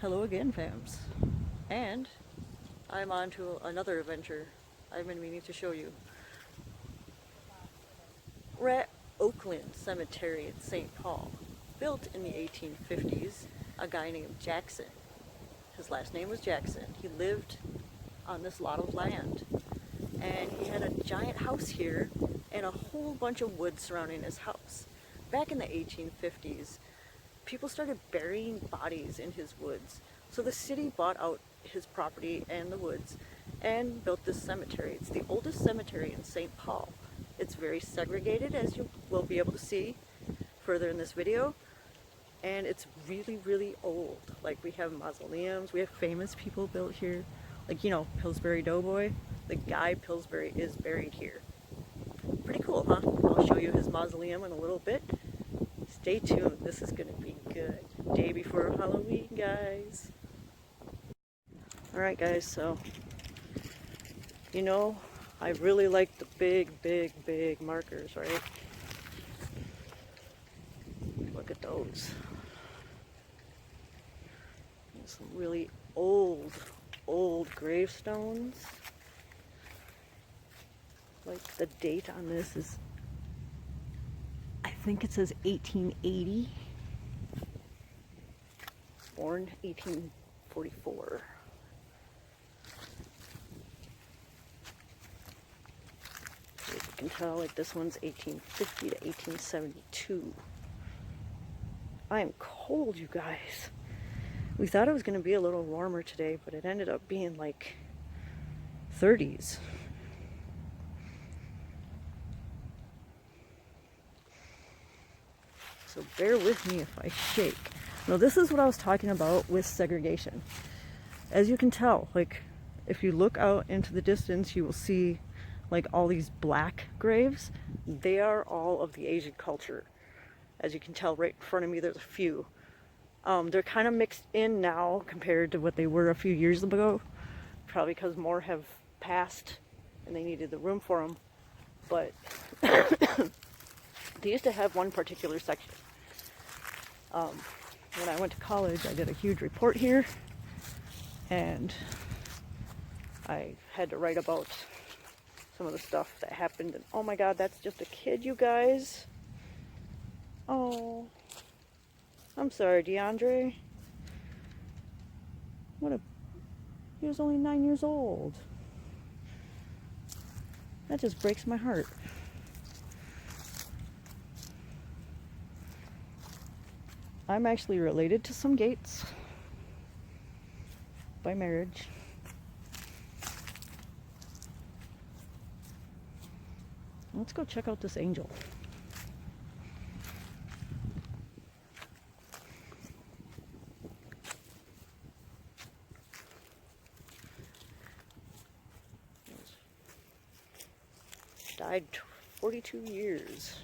Hello again, fams. And I'm on to another adventure I've been meaning to show you. We're at Oakland Cemetery in St. Paul, built in the 1850s. A guy named Jackson. His last name was Jackson. He lived on this lot of land, and he had a giant house here and a whole bunch of wood surrounding his house. Back in the 1850s, people started burying bodies in his woods. So the city bought out his property and the woods and built this cemetery. It's the oldest cemetery in St. Paul. It's very segregated, as you will be able to see further in this video. And it's really, really old. Like, we have mausoleums, we have famous people built here. Like, you know, Pillsbury Doughboy. The guy Pillsbury is buried here. Pretty cool, huh? I'll show you his mausoleum in a little bit. Stay tuned, this is gonna be good. Day before Halloween, guys. Alright guys, so, you know, I really like the big markers, right? Look at those. Some really old gravestones. Like, the date on this is, I think it says 1880. Born 1844. As you can tell, like, this one's 1850 to 1872. I am cold, you guys. We thought it was going to be a little warmer today, but it ended up being like 30s. So bear with me if I shake. Now, this is what I was talking about with segregation. As you can tell, like, if you look out into the distance, you will see like all these black graves. They are all of the Asian culture. As you can tell right in front of me, there's a few. They're kind of mixed in now compared to what they were a few years ago. Probably because more have passed and they needed the room for them. But they used to have one particular section. When I went to college, I did a huge report here, and I had to write about some of the stuff that happened. And oh my god, that's just a kid, you guys. Oh, I'm sorry, DeAndre. He was only 9 years old. That just breaks my heart. I'm actually related to some Gates by marriage. Let's go check out this angel. Died 42 years.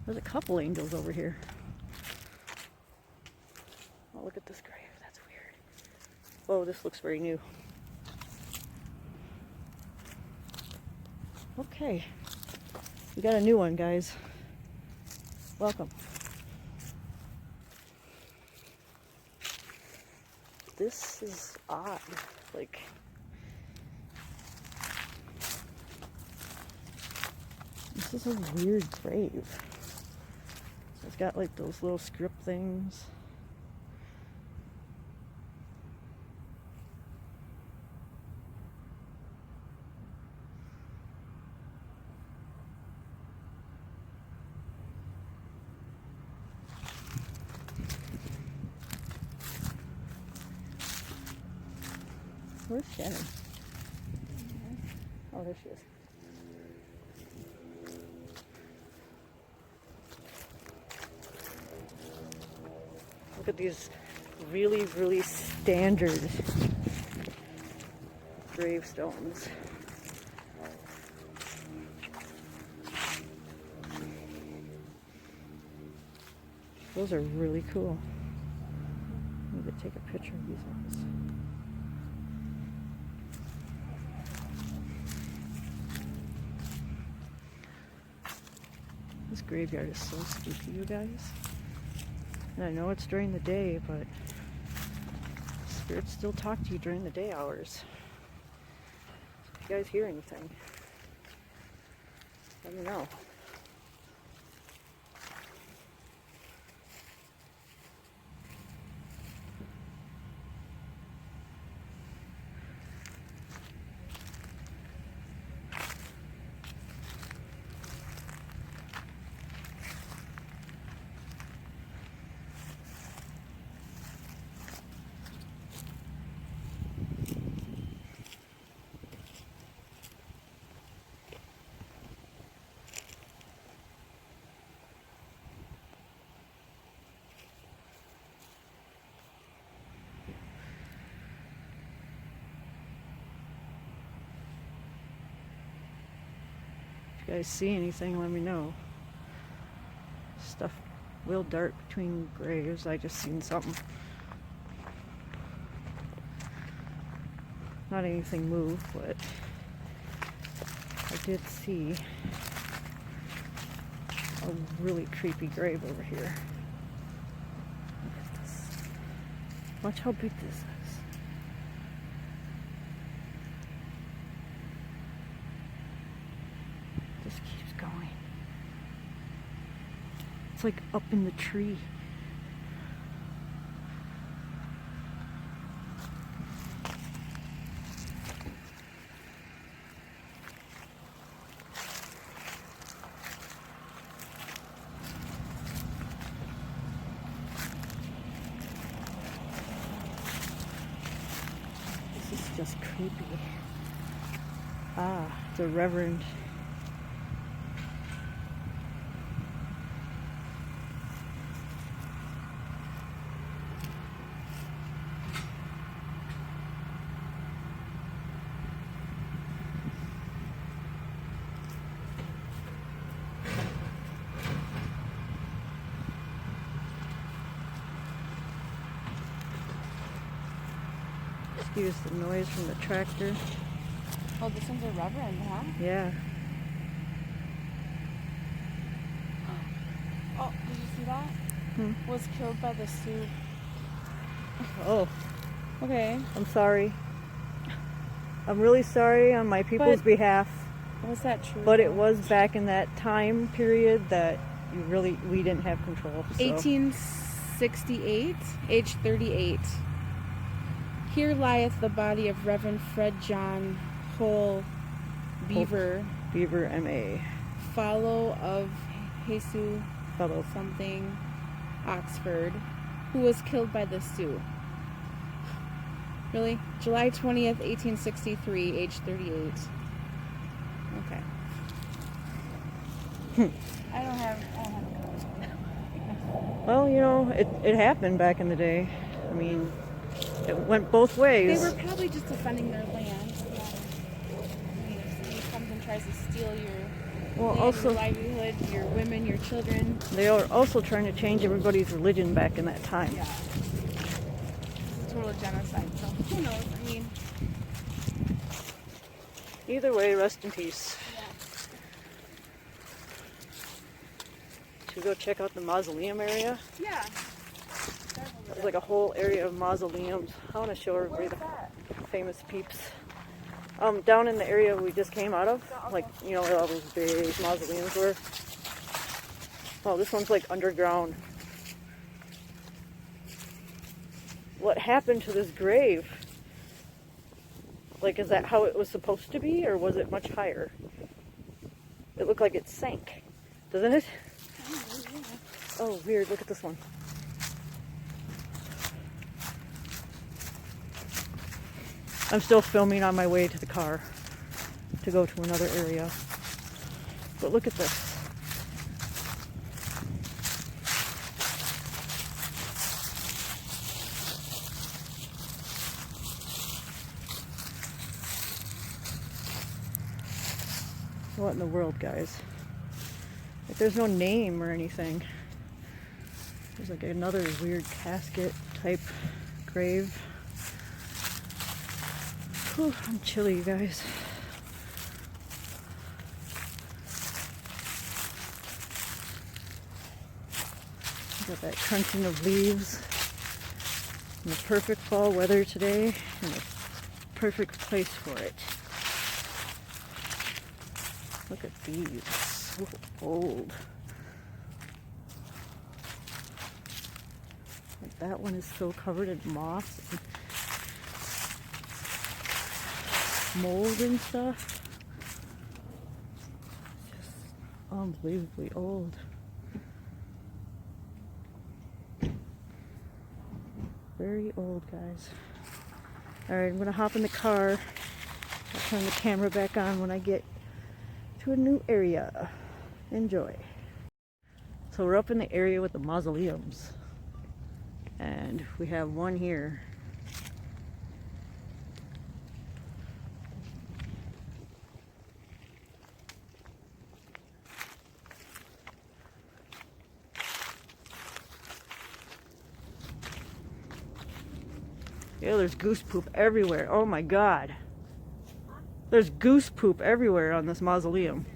There's a couple angels over here. Oh, look at this grave. That's weird. Whoa, this looks very new. Okay. We got a new one, guys. Welcome. This is odd. Like, this is a weird grave. It's got like those little script things. Where's Shannon? Oh, there she is. Look at these really standard gravestones. Those are really cool. I'm going to take a picture of these ones. This graveyard is so spooky, you guys. And I know it's during the day, but spirits still talk to you during the day hours. If you guys hear anything, let me know. If you guys see anything, let me know. Stuff will dart between graves. I just seen something. Not anything move, but I did see a really creepy grave over here. Look at this. Watch how big this is. Just keeps going. It's like up in the tree. This is just creepy. Ah, it's a reverend. Excuse the noise from the tractor. Oh, this one's a reverend, huh? Yeah. Oh, did you see that? Was killed by the Sioux. Oh, Okay. I'm sorry. I'm really sorry on my people's behalf. Was that true? But it was back in that time period that we didn't have control. So. 1868, age 38. Here lieth the body of Reverend Fred John Hole Beaver. Beaver M.A. Follow of Jesus Fellow. something, Oxford, who was killed by the Sioux. Really? July 20th, 1863, age 38. Okay. I don't have Well, you know, it happened back in the day. I mean, it went both ways. They were probably just defending their land. Yeah. I mean, if somebody comes and tries to steal your land, your livelihood, your women, your children. They are also trying to change everybody's religion back in that time. Yeah. It's a total genocide, so who knows? I mean... Either way, rest in peace. Yeah. Should we go check out the mausoleum area? Yeah. There's like a whole area of mausoleums. I want to show everybody Where's the that? famous peeps. Down in the area we just came out of, like, you know, where all those big mausoleums were. Oh, this one's like underground. What happened to this grave? Like, is that how it was supposed to be, or was it much higher? It looked like it sank, doesn't it? Oh, weird. Look at this one. I'm still filming on my way to the car to go to another area. But look at this. What in the world, guys? Like, there's no name or anything. There's like another weird casket type grave. Whew, I'm chilly, you guys. Got that crunching of leaves. And the perfect fall weather today, and a perfect place for it. Look at these, so old. Like that one is so covered in moss and mold and stuff. It's just unbelievably old. Very old, guys. Alright, I'm gonna hop in the car. I'll turn the camera back on when I get to a new area. Enjoy. So we're up in the area with the mausoleums. And we have one here. Yeah, there's goose poop everywhere. Oh my god. There's goose poop everywhere on this mausoleum.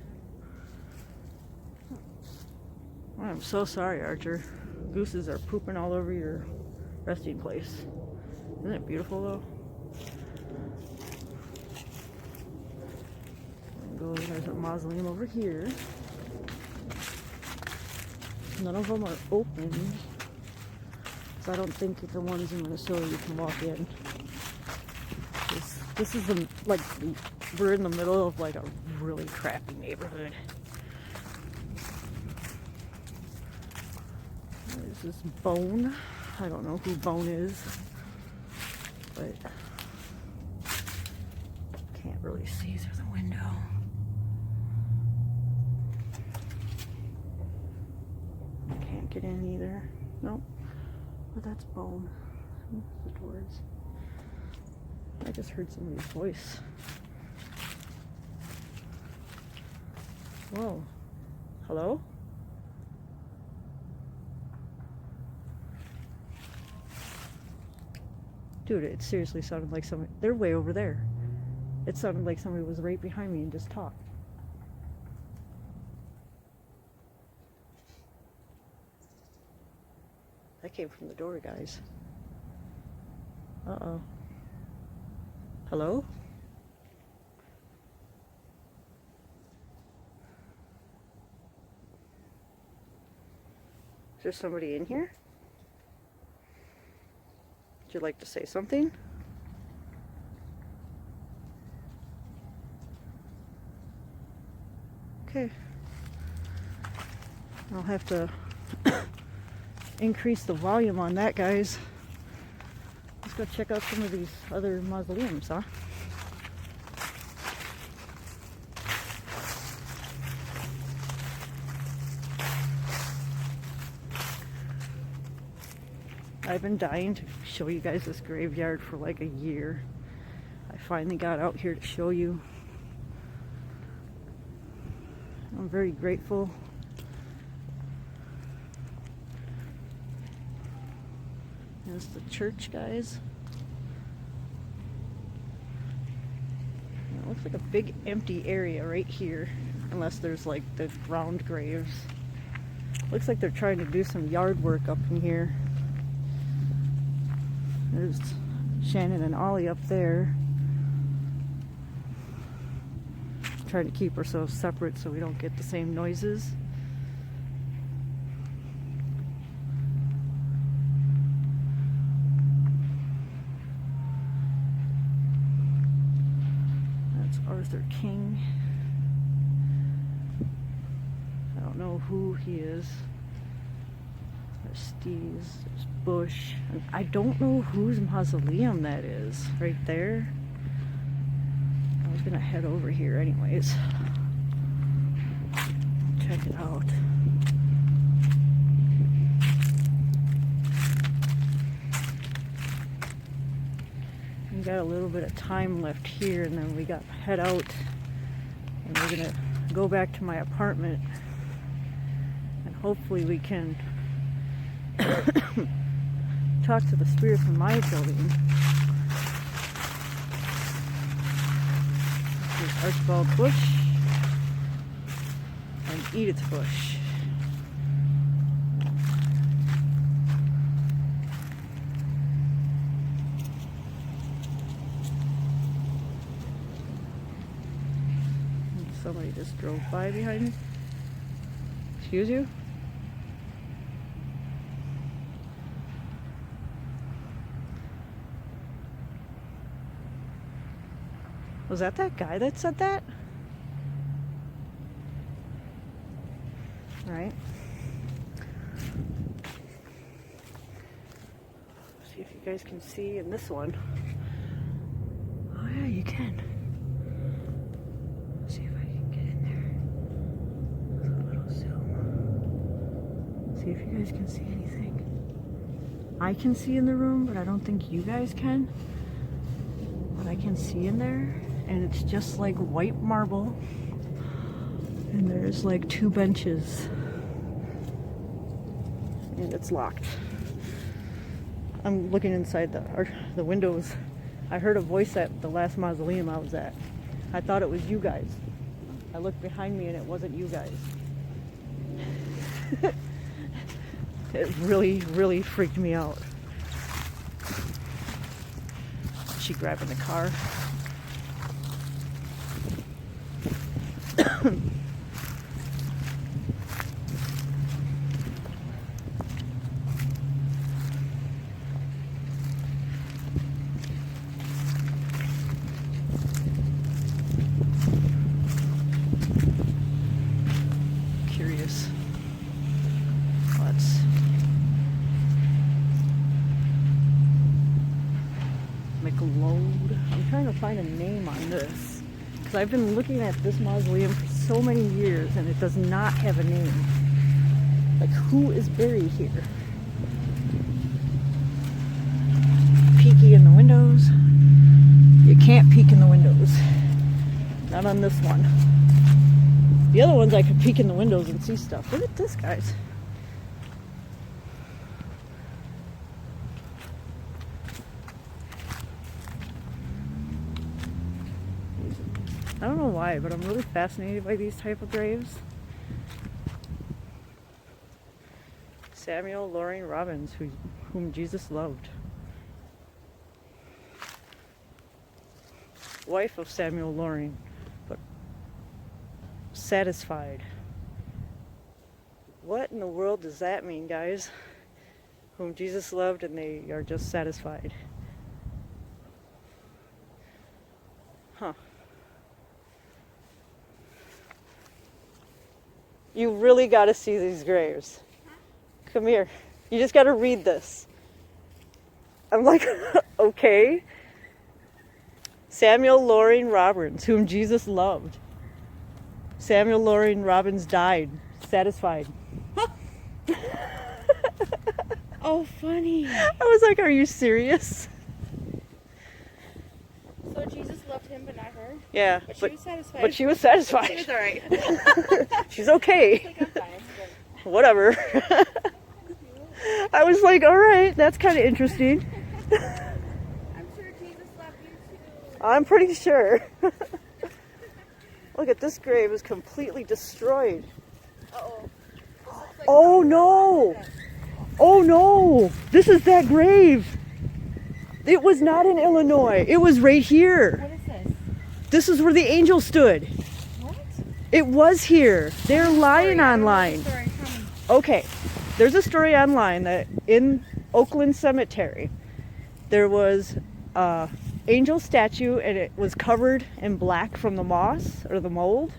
I'm so sorry, Archer. Gooses are pooping all over your resting place. Isn't it beautiful though? There's a mausoleum over here. None of them are open. So I don't think the ones in Minnesota you can walk in. This is like, we're in the middle of like a really crappy neighborhood. There's this Bone. I don't know who Bone is, but can't really see through the window. Can't get in either. Nope. But that's Bone. The doors. I just heard somebody's voice. Whoa. Hello? Dude, it seriously sounded like somebody. They're way over there. It sounded like somebody was right behind me and just talked. That came from the door, guys. Uh-oh. Hello? Is there somebody in here? Would you like to say something? Okay. I'll have to increase the volume on that, guys. Let's go check out some of these other mausoleums, huh? I've been dying to show you guys this graveyard for like a year. I finally got out here to show you. I'm very grateful. There's the church, guys. It looks like a big empty area right here, unless there's like the round graves. Looks like they're trying to do some yard work up in here. There's Shannon and Ollie up there. Trying to keep ourselves separate so we don't get the same noises. That's Arthur King. I don't know who he is. There's Steve's, there's Bush. And I don't know whose mausoleum that is right there. I was gonna head over here anyways. Check it out. We got a little bit of time left here and then we got to head out and we're gonna go back to my apartment and hopefully we can talk to the spirits in my building. This is Archibald Bush and Edith Bush. Somebody just drove by behind me. Excuse you? Was that guy that said that? Right. See if you guys can see in this one. Oh yeah, you can. See if I can get in there. With a little zoom. See if you guys can see anything. I can see in the room, but I don't think you guys can. But I can see in there, and it's just like white marble. And there's like 2 benches. And it's locked. I'm looking inside the windows. I heard a voice at the last mausoleum I was at. I thought it was you guys. I looked behind me and it wasn't you guys. It really, really freaked me out. Is she grabbing the car? Curious. Let's make a load. I'm trying to find a name on this because I've been looking at this mausoleum for so many years and it does not have a name. Like, who is buried here? Peeky in the windows. You can't peek in the windows. Not on this one. The other ones I could peek in the windows and see stuff. Look at this, guys. I don't know why, but I'm really fascinated by these type of graves. Samuel Loring Robbins, whom Jesus loved. Wife of Samuel Loring, but satisfied. What in the world does that mean, guys? Whom Jesus loved and they are just satisfied. Huh. You really got to see these graves. Come here. You just got to read this. I'm like, okay. Samuel Loring Robbins, whom Jesus loved. Samuel Loring Robbins died, satisfied. Oh, funny. I was like, are you serious? So Jesus loved him, but not her? Yeah. But she was satisfied. But she was satisfied. She was alright. She's okay. Like, I'm fine. Whatever. I was like, alright, that's kind of interesting. I'm sure Jesus loved you too. I'm pretty sure. Look at this grave is completely destroyed. Uh-oh. Like Oh no! Oh no! This is that grave! It was not in Illinois. It was right here. What is this? This is where the angel stood. What? It was here. They're lying online. Okay. There's a story online that in Oakland Cemetery, there was an angel statue and it was covered in black from the moss or the mold.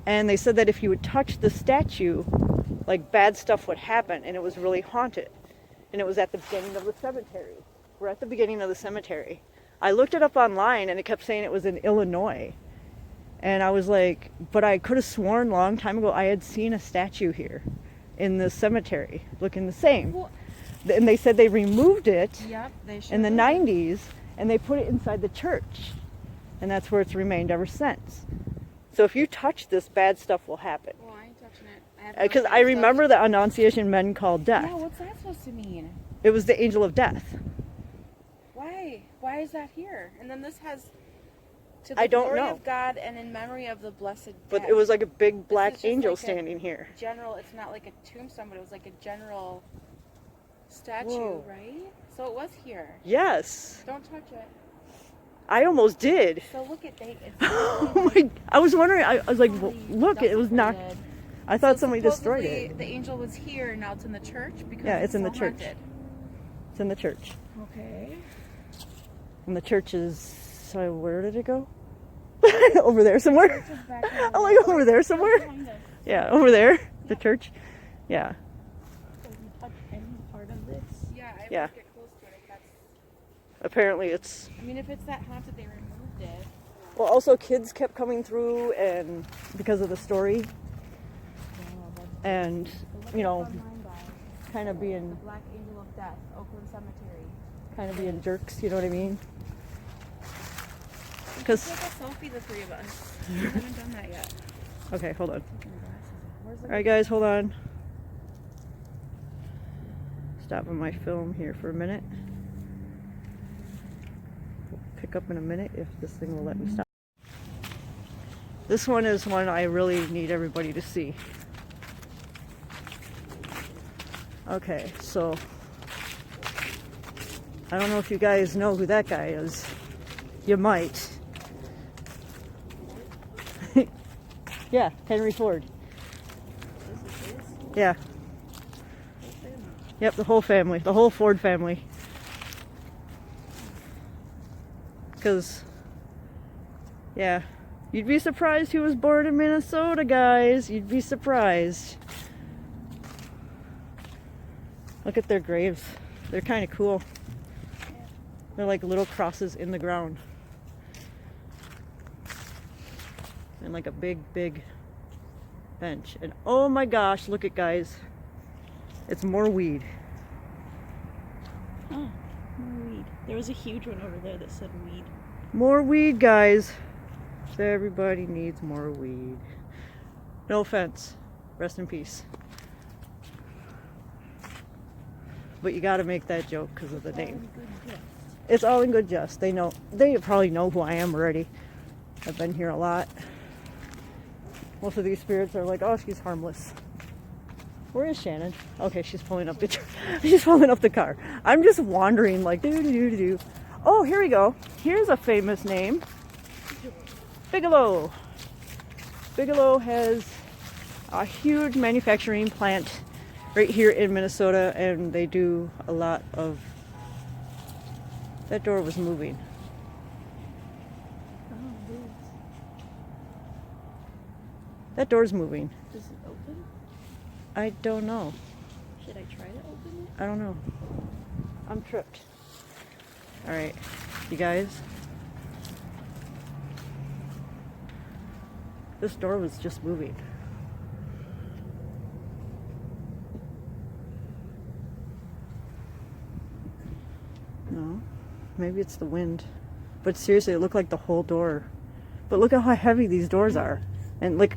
And they said that if you would touch the statue, like bad stuff would happen, and it was really haunted. And it was at the beginning of the cemetery. We're at the beginning of the cemetery. I looked it up online and it kept saying it was in Illinois. And I was like, but I could have sworn a long time ago I had seen a statue here in the cemetery looking the same. Well, And they said they removed it they in the 90s and they put it inside the church. And that's where it's remained ever since. So if you touch this, bad stuff will happen. Well, I ain't touching it. Because I remember the Annunciation men called death. Yeah, what's that supposed to mean? It was the angel of death. Why? Why is that here? And then this has to I the don't glory know. of God and in memory of the blessed But dead. it was like a big black just angel like a standing here. General, it's not like a tombstone, but it was like a general statue, Whoa. right? So it was here. Yes. Don't touch it. I almost did. So look at they. Oh my! I was wondering. I was like, well, look, it was knocked. I thought somebody destroyed it. The angel was here, and now it's in the church because Yeah, it's in the church. Haunted. It's in the church. Okay. And the church is. So where did it go? Over there somewhere. I'm like over there somewhere. Yeah, over there. The church. Yeah. So you touch any part of this? Yeah. I Yeah. would get close to it if that's. Apparently it's. I mean, if it's that haunted, they removed it. Well, also kids kept coming through, and because of the story, and you know, kind of being. The Black Angel of Death, Oakland Cemetery. Kind of being jerks. You know what I mean? Let's take a selfie, the three of us. We haven't done that yet. Okay, hold on. Alright guys, hold on. Stopping my film here for a minute. We'll pick up in a minute if this thing will let me stop. This one is one I really need everybody to see. Okay, so I don't know if you guys know who that guy is. You might. Yeah, Henry Ford. Yeah. Yep, the whole family. The whole Ford family. Because, yeah, you'd be surprised he was born in Minnesota, guys. You'd be surprised. Look at their graves. They're kind of cool. They're like little crosses in the ground. And like a big, big bench. And oh my gosh, look at guys. It's more weed. Oh, more weed. There was a huge one over there that said weed. More weed, guys. Everybody needs more weed. No offense. Rest in peace. But you gotta make that joke because of the name. It's all in good jest. They know. They probably know who I am already. I've been here a lot. Most of these spirits are like, oh, she's harmless. Where is Shannon? Okay, she's pulling up the she's pulling up the car. I'm just wandering like do do do do. Oh, here we go. Here's a famous name. Bigelow. Bigelow has a huge manufacturing plant right here in Minnesota, and they do a lot of. That door was moving. That door's moving. Does it open? I don't know. Should I try to open it? I don't know. I'm tripped. Alright, you guys. This door was just moving. No, maybe it's the wind. But seriously, it looked like the whole door. But look at how heavy these doors are. And look.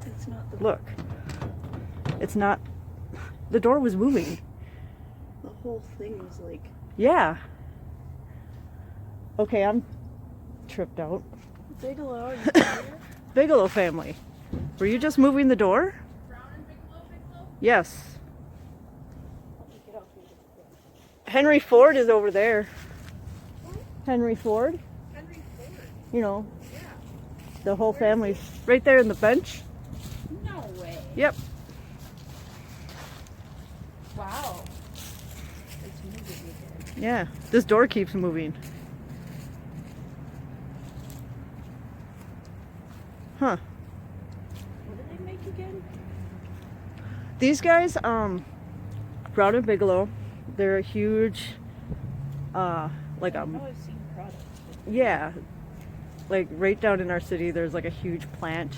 It's not the Look. It's not. The door was moving. The whole thing was like. Yeah. Okay, I'm tripped out. Bigelow, are you here? Bigelow family. Were you just moving the door? Brown and Bigelow? Yes. Henry Ford is over there. Henry Ford. Henry Ford. You know, Yeah. the whole family's right there in the bench. No way. Yep. Wow. It's moving again. Yeah. This door keeps moving. Huh. What did they make again? These guys, Brown and Bigelow, they're a huge, like I've always seen products. yeah, like right down in our city, there's like a huge plant,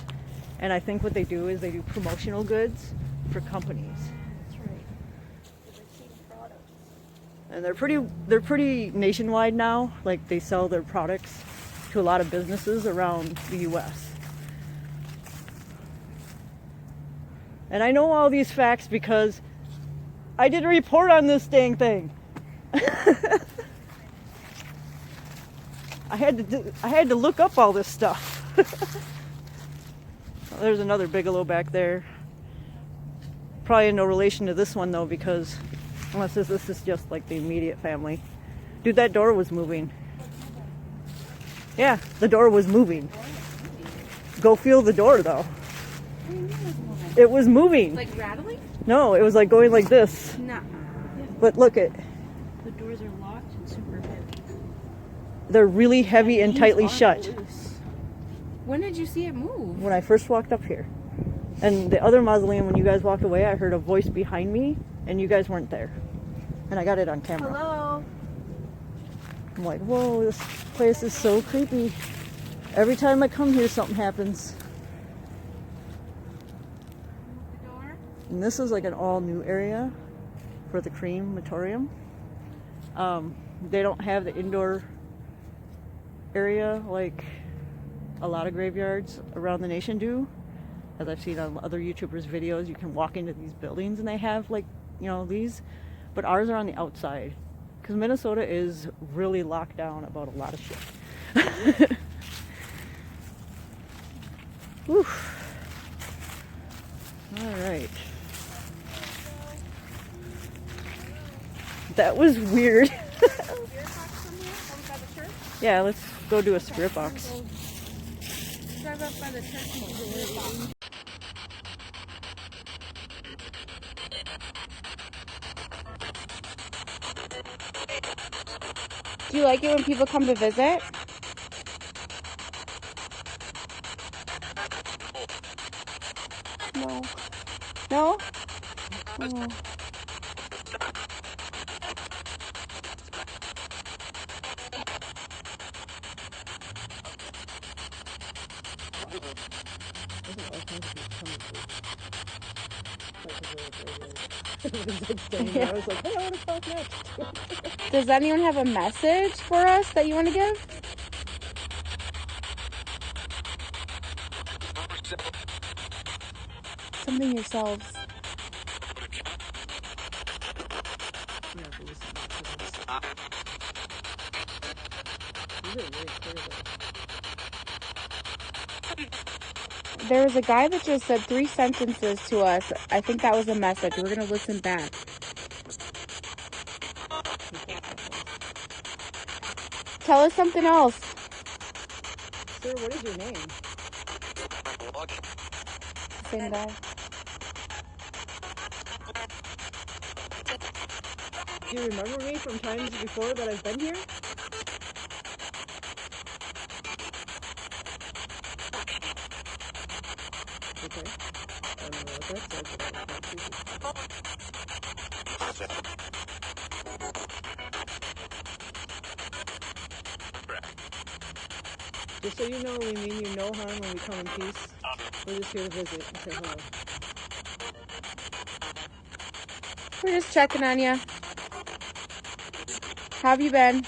and I think what they do is they do promotional goods for companies, That's right. I've seen products. and they're pretty nationwide now. Like they sell their products to a lot of businesses around the U.S. And I know all these facts because I did a report on this dang thing. I had to look up all this stuff. There's another Bigelow back there. Probably no relation to this one though, because unless this is just like the immediate family. Dude, that door was moving. Yeah, the door was moving. Go feel the door, though. What do you mean it was moving? It was moving. Like rattling? No, it was like going like this. Nah. But look it. The doors are locked and super heavy. They're really heavy and tightly shut. Loose. When did you see it move? When I first walked up here. And the other mausoleum, when you guys walked away, I heard a voice behind me, and you guys weren't there. And I got it on camera. Hello? I'm like, whoa, this place is so creepy. Every time I come here, something happens. The door? And this is like an all-new area for the crematorium. They don't have the indoor area like a lot of graveyards around the nation do. As I've seen on other YouTubers' videos, you can walk into these buildings and they have like, you know, these. But ours are on the outside. Because Minnesota is really locked down about a lot of shit. Whew. Alright. That was weird. Yeah, let's go do a spirit box. Drive up by the church and do the spirit box. Do you like it when people come to visit? No. No? Oh. I was like, hey, I want to talk next. Does anyone have a message for us that you want to give? Something yourselves. There was a guy that just said 3 sentences to us. I think that was a message. We're going to listen back. Tell us something else. Sir, what is your name? Same guy. Do you remember me from times before that I've been here? Okay. I don't know what that says, but that was not creepy. Just so you know, we mean you no harm when we come in peace. We're just here to visit and say hello. We're just checking on you. How have you been?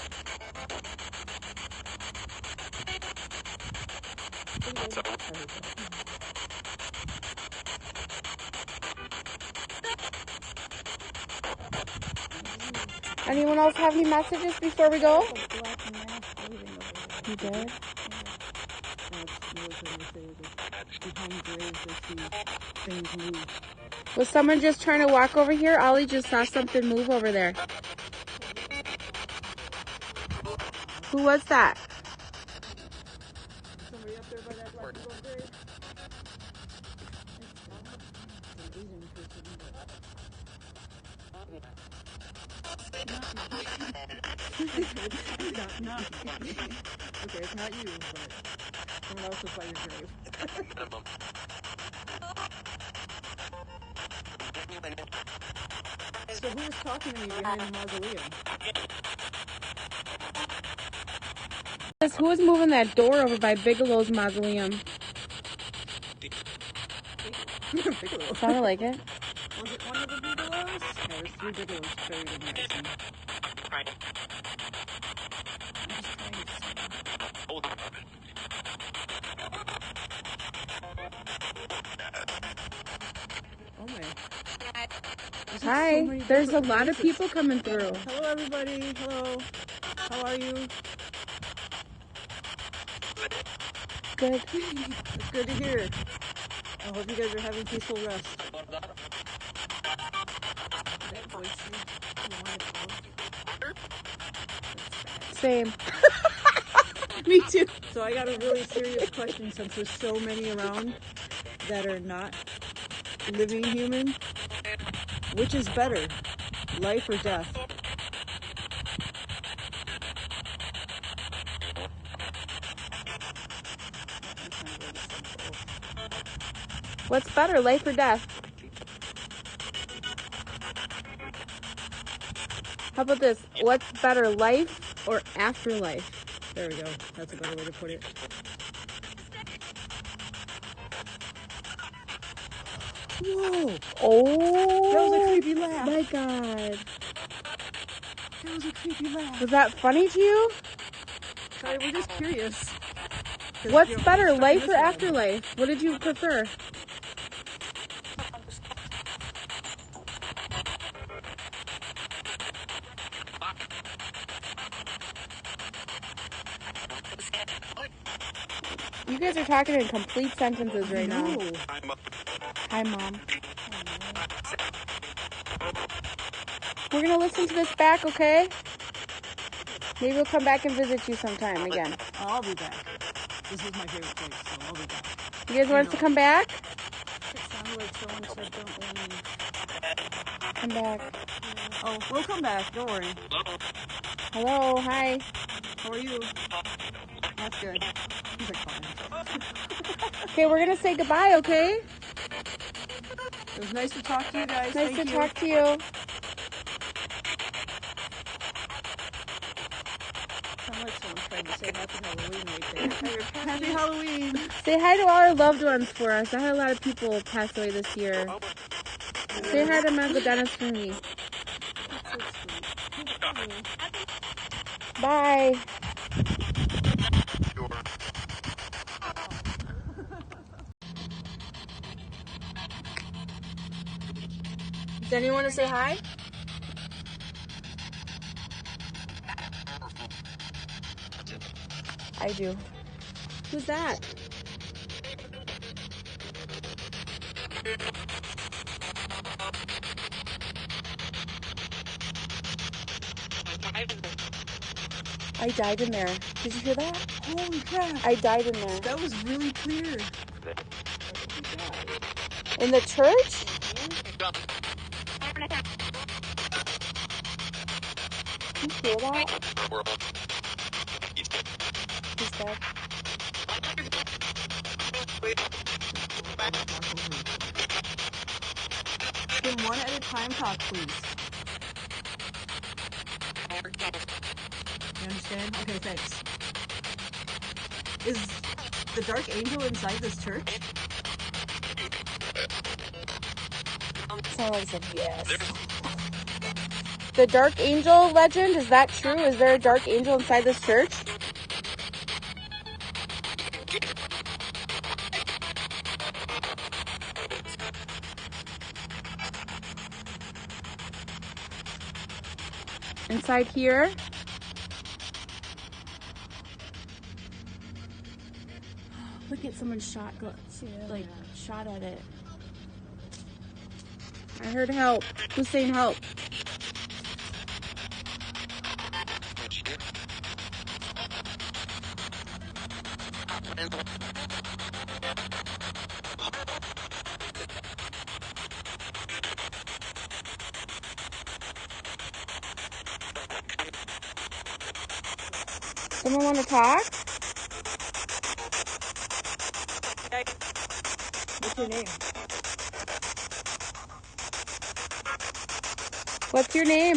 Anyone else have any messages before we go? You did? Was someone just trying to walk over here? Ollie just saw something move over there. Who was that? Somebody up there by that black grave? Okay, it's not you, but someone else was by your grave. So who was talking to me behind the mausoleum? Who was moving that door over by Bigelow's mausoleum? Bigelow. Sounded like it. Was it one of the Bigelows? Yeah, there's 3 Bigelows buried in there. Oh my. Hi, So there's a lot of people coming through. Hello everybody, hello. How are you? Good. It's good to hear. I hope you guys are having peaceful rest. Same. Me too. So I got a really serious question since there's so many around that are not living human. Which is better, life or death? What's better, life or death? How about this? What's better, life or afterlife? There we go. That's a better way to put it. Whoa! Oh, That was a creepy laugh. my God. That was a creepy laugh. Was that funny to you? Sorry, we're just curious. What's better, life or afterlife? What did you prefer? You guys are talking in complete sentences right now. Hi, Mom. We're going to listen to this back, okay? Maybe we'll come back and visit you sometime again. I'll be back. This is my favorite place, so I'll be back. You guys want us to come back? It sounded like someone said don't worry. Come back. Oh, we'll come back. Don't worry. Hello, hi. How are you? That's good. He's like, fine. Okay, we're going to say goodbye, okay? It was nice to talk to you guys. Nice Thank to you. talk to you. Sound like someone tried to say Happy Halloween right there. Happy Halloween. Say hi to all our loved ones for us. I had a lot of people pass away this year. Say hi to my Uncle Dennis for me. Bye. Does anyone want to say hi? I do. Who's that? I died in there. Did you hear that? Holy crap. I died in there. That was really clear. In the church? Did you hear that? He's dead. Then one at a time talk, please. You understand? Okay, thanks. Is the dark angel inside this church? Someone said yes. The dark angel legend, is that true? Is there a dark angel inside this church? Inside here? Look at someone shot at it. I heard help. Who's saying help? Someone want to talk? What's your name? What's your name?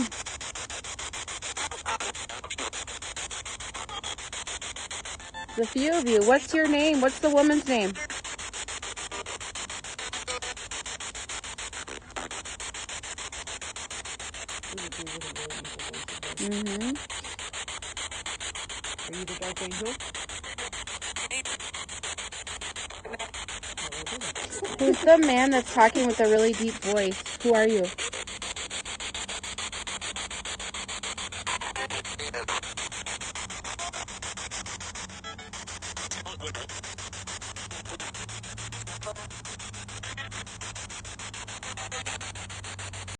There's a few of you. What's your name? What's the woman's name? Mm-hmm. Are you the dark angel? Who's the man that's talking with a really deep voice? Who are you?